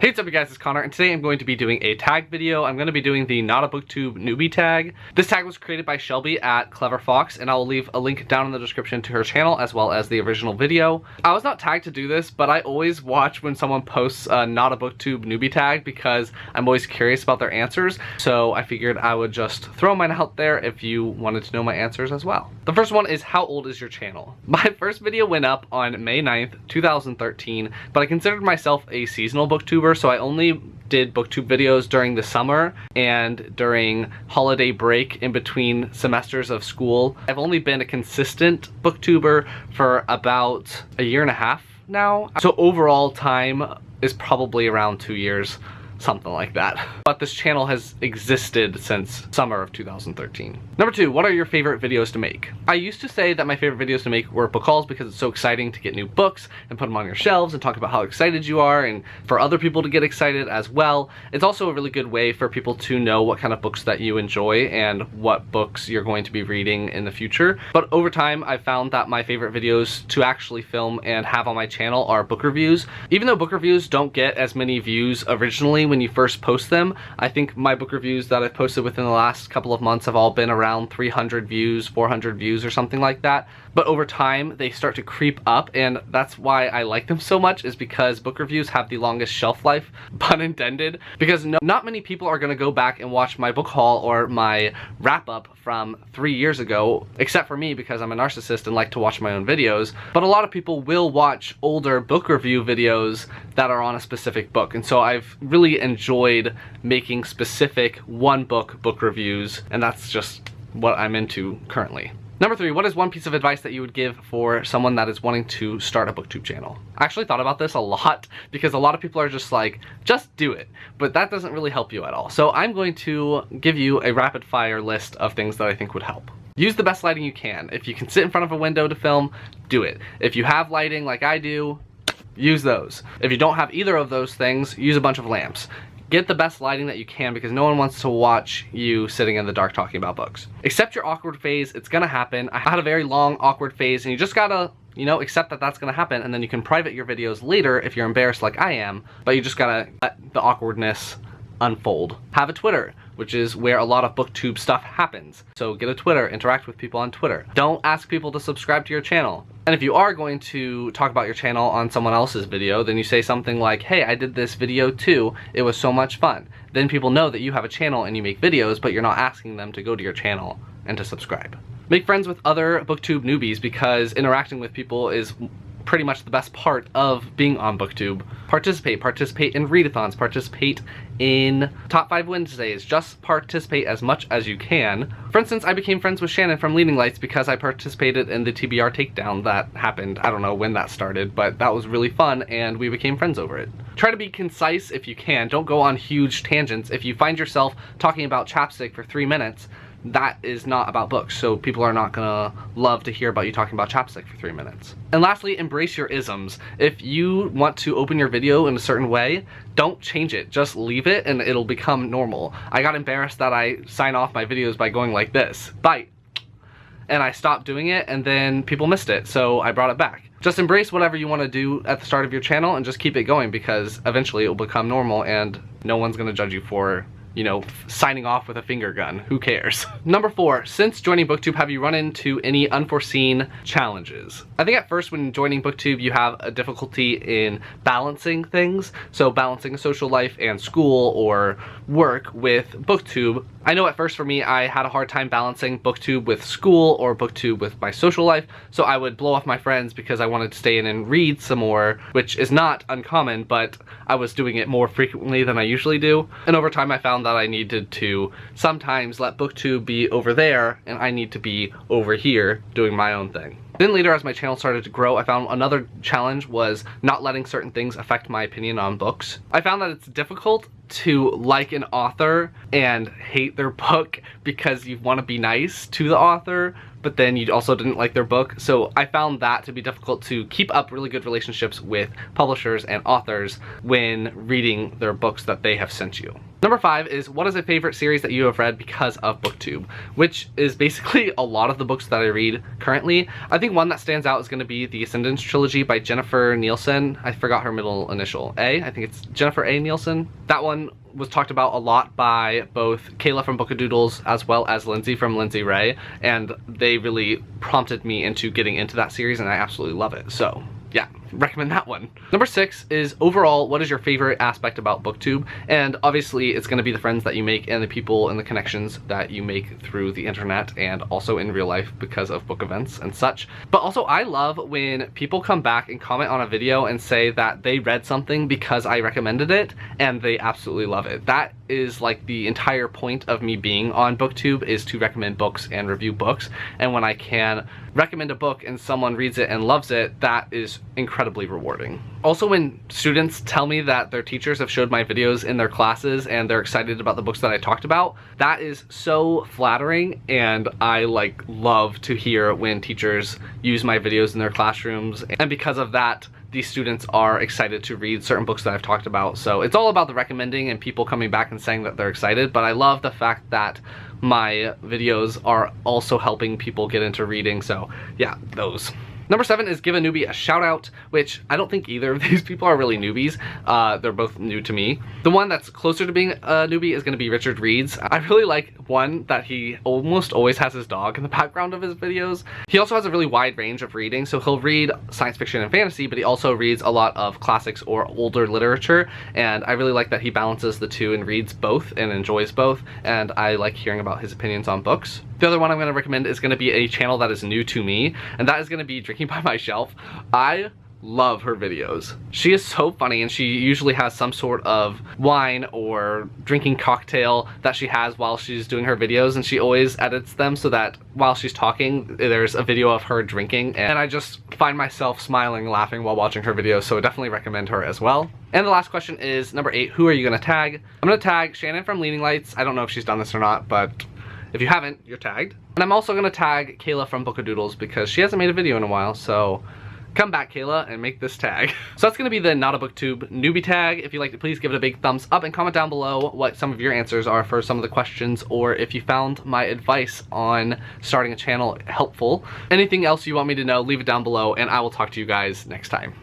Hey, what's up you guys, it's Connor, and today I'm going to be doing a tag video. I'm going to be doing the Not a BookTube Newbie Tag. This tag was created by Shelby at Clever Fox, and I will leave a link down in the description to her channel as well as the original video. I was not tagged to do this, but I always watch when someone posts a Not a BookTube Newbie Tag because I'm always curious about their answers, so I figured I would just throw mine out there if you wanted to know my answers as well. The first one is, how old is your channel? My first video went up on May 9th, 2013, but I considered myself a seasonal booktuber, so I only did booktube videos during the summer and during holiday break in between semesters of school. I've only been a consistent booktuber for about a year and a half now, so overall time is probably around 2 years, something like that. But this channel has existed since summer of 2013. Number 2, what are your favorite videos to make? I used to say that my favorite videos to make were book hauls because it's so exciting to get new books and put them on your shelves and talk about how excited you are, and for other people to get excited as well. It's also a really good way for people to know what kind of books that you enjoy and what books you're going to be reading in the future. But over time, I've found that my favorite videos to actually film and have on my channel are book reviews. Even though book reviews don't get as many views originally when you first post them, I think my book reviews that I've posted within the last couple of months have all been around 300 views, 400 views or something like that. But over time they start to creep up, and that's why I like them so much, is because book reviews have the longest shelf life, pun intended, because not many people are going to go back and watch my book haul or my wrap up from 3 years ago, except for me because I'm a narcissist and like to watch my own videos. But a lot of people will watch older book review videos that are on a specific book, and so I've really enjoyed making specific one book reviews, and that's just what I'm into currently. Number 3, what is one piece of advice that you would give for someone that is wanting to start a booktube channel? I actually thought about this a lot because a lot of people are just like, just do it, but that doesn't really help you at all. So I'm going to give you a rapid fire list of things that I think would help. Use the best lighting you can. If you can sit in front of a window to film, do it. If you have lighting like I do, use those. If you don't have either of those things, use a bunch of lamps. Get the best lighting that you can because no one wants to watch you sitting in the dark talking about books. Accept your awkward phase, it's gonna happen. I had a very long awkward phase, and you just gotta, accept that that's gonna happen, and then you can private your videos later if you're embarrassed like I am, but you just gotta let the awkwardness unfold. Have a Twitter, which is where a lot of booktube stuff happens. So get a Twitter, interact with people on Twitter. Don't ask people to subscribe to your channel. And if you are going to talk about your channel on someone else's video, then you say something like, hey, I did this video too, it was so much fun. Then people know that you have a channel and you make videos, but you're not asking them to go to your channel and to subscribe. Make friends with other booktube newbies because interacting with people is pretty much the best part of being on booktube. Participate in readathons, participate in Top 5 Wednesdays, just participate as much as you can. For instance, I became friends with Shannon from Leading Lights because I participated in the TBR takedown that happened. I don't know when that started, but that was really fun and we became friends over it. Try to be concise if you can. Don't go on huge tangents. If you find yourself talking about chapstick for 3 minutes, that is not about books, so people are not gonna love to hear about you talking about chapstick for 3 minutes. And lastly, embrace your isms. If you want to open your video in a certain way, don't change it. Just leave it and it'll become normal. I got embarrassed that I sign off my videos by going like this, bite. And I stopped doing it and then people missed it, so I brought it back. Just embrace whatever you want to do at the start of your channel and just keep it going because eventually it will become normal and no one's gonna judge you for signing off with a finger gun. Who cares? Number 4, since joining BookTube, have you run into any unforeseen challenges? I think at first when joining BookTube, you have a difficulty in balancing things. So balancing a social life and school or work with BookTube. I know at first for me, I had a hard time balancing BookTube with school or BookTube with my social life. So I would blow off my friends because I wanted to stay in and read some more, which is not uncommon, but I was doing it more frequently than I usually do. And over time, I found that I needed to sometimes let BookTube be over there and I need to be over here doing my own thing. Then later, as my channel started to grow, I found another challenge was not letting certain things affect my opinion on books. I found that it's difficult to like an author and hate their book because you want to be nice to the author, but then you also didn't like their book. So I found that to be difficult to keep up really good relationships with publishers and authors when reading their books that they have sent you. Number 5 is, what is a favorite series that you have read because of BookTube? Which is basically a lot of the books that I read currently. I think one that stands out is going to be the Ascendance trilogy by Jennifer Nielsen. I forgot her middle initial. A? I think it's Jennifer A. Nielsen. That one was talked about a lot by both Kayla from Bookadoodles as well as Lindsay from Lindsay Ray, and they really prompted me into getting into that series, and I absolutely love it. So yeah, recommend that one. Number 6 is, overall, what is your favorite aspect about BookTube? And obviously it's going to be the friends that you make and the people and the connections that you make through the internet and also in real life because of book events and such. But also I love when people come back and comment on a video and say that they read something because I recommended it and they absolutely love it. That is like the entire point of me being on BookTube, is to recommend books and review books. And when I can recommend a book and someone reads it and loves it, that is incredibly rewarding. Also, when students tell me that their teachers have showed my videos in their classes and they're excited about the books that I talked about, that is so flattering, and I love to hear when teachers use my videos in their classrooms, and because of that, these students are excited to read certain books that I've talked about. So it's all about the recommending and people coming back and saying that they're excited, but I love the fact that my videos are also helping people get into reading. So yeah, those. Number 7 is, give a newbie a shout out, which I don't think either of these people are really newbies. They're both new to me. The one that's closer to being a newbie is going to be Richard Reads. I really like, one, that he almost always has his dog in the background of his videos. He also has a really wide range of reading, so he'll read science fiction and fantasy, but he also reads a lot of classics or older literature, and I really like that he balances the two and reads both and enjoys both, and I like hearing about his opinions on books. The other one I'm going to recommend is going to be a channel that is new to me, and that is going to be Drinking by My Shelf. I love her videos. She is so funny, and she usually has some sort of wine or drinking cocktail that she has while she's doing her videos, and she always edits them so that while she's talking there's a video of her drinking, and I just find myself smiling and laughing while watching her videos, so I definitely recommend her as well. And the last question is number 8, who are you going to tag? I'm going to tag Shannon from Leaning Lights. I don't know if she's done this or not, but if you haven't, you're tagged. And I'm also going to tag Kayla from Bookadoodles because she hasn't made a video in a while, so come back, Kayla, and make this tag. So that's going to be the Not a BookTube Newbie Tag. If you liked it, please give it a big thumbs up and comment down below what some of your answers are for some of the questions, or if you found my advice on starting a channel helpful. Anything else you want me to know, leave it down below, and I will talk to you guys next time.